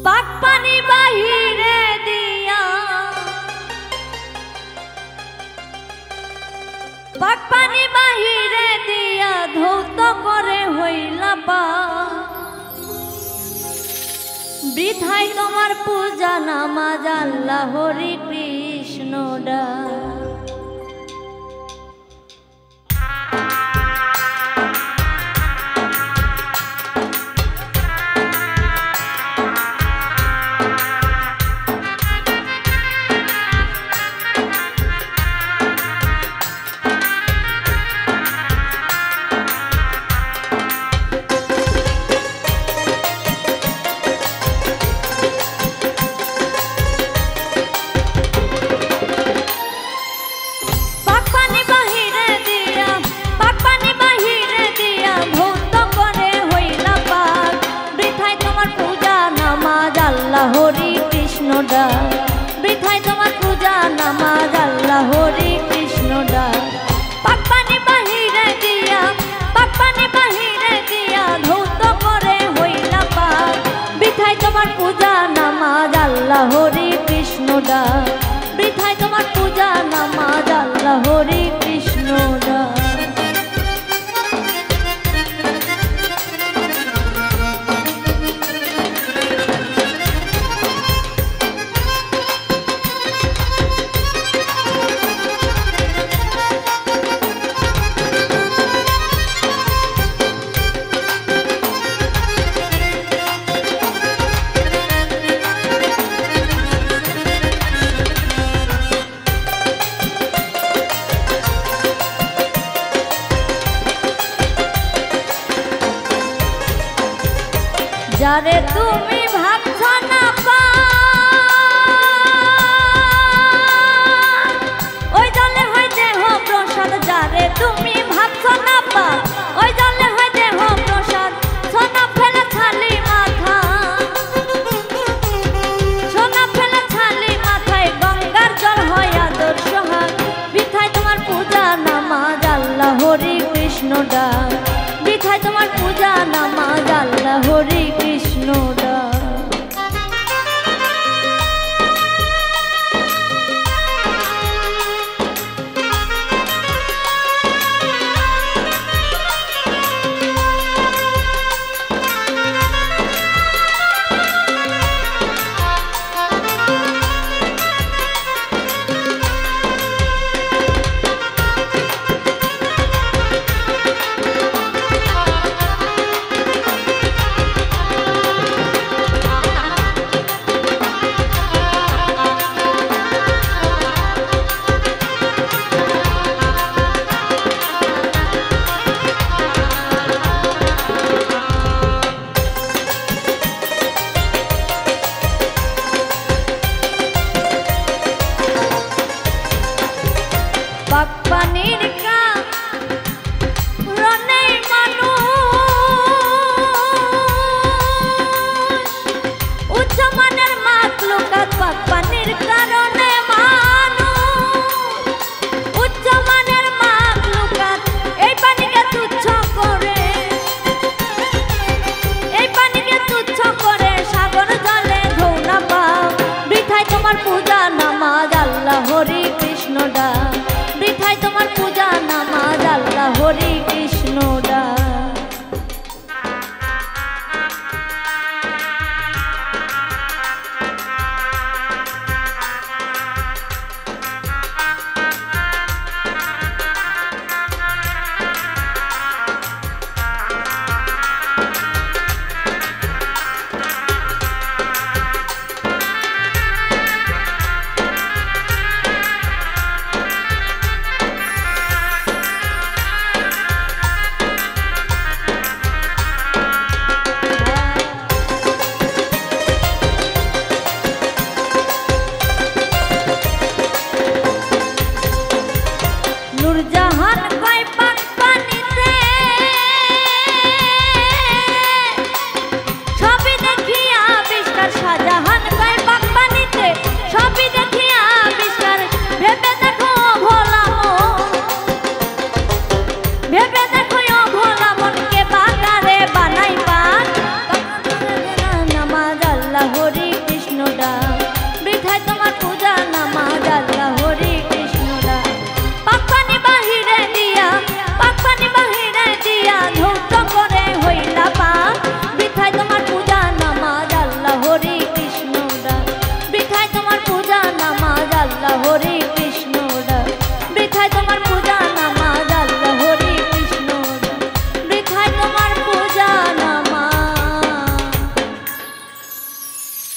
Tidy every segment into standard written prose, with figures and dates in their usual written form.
পাক পানি বাহিরে দিয়া পাক পানি বাহিরে দিয়া ধৌত করে হইলা পা বৃথায় তোমার পূজা নামাজ আল্লাহ হরি কৃষ্ণ ডা হরি কৃষ্ণ ডা বৃথায় তোমার পূজা নামাজ আল্লাহ হরি কৃষ্ণ ডা পাক পানি বাহিরে দিয়া পাক পানি বাহিরে দিয়া ধৌত করে হইলা পাক বৃথায় তোমার পূজা নামাজ আল্লাহ হরি কৃষ্ণ ডা বৃথায় তোমার পূজা নামাজ আল্লাহ হরি কৃষ্ণ ডা যারে তুমি ভাবছ না পা ওই জলে হয় দেহ প্রসাদ যারে তুমি ভাবছ না পা ওই জলে হয় দেহ প্রসাদ সোনা ফেলে ছালি মাথা সোনা ফেলে ছালি মাথায় গঙ্গার জল হয় আদর্শ হাত বৃথায় তোমার পূজা নামাজ আল্লাহ হরি কৃষ্ণ ডা বৃথায় তোমার পূজা নামাজ আল্লাহ হরি কৃষ্ণ ডা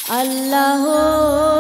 আল্লাহ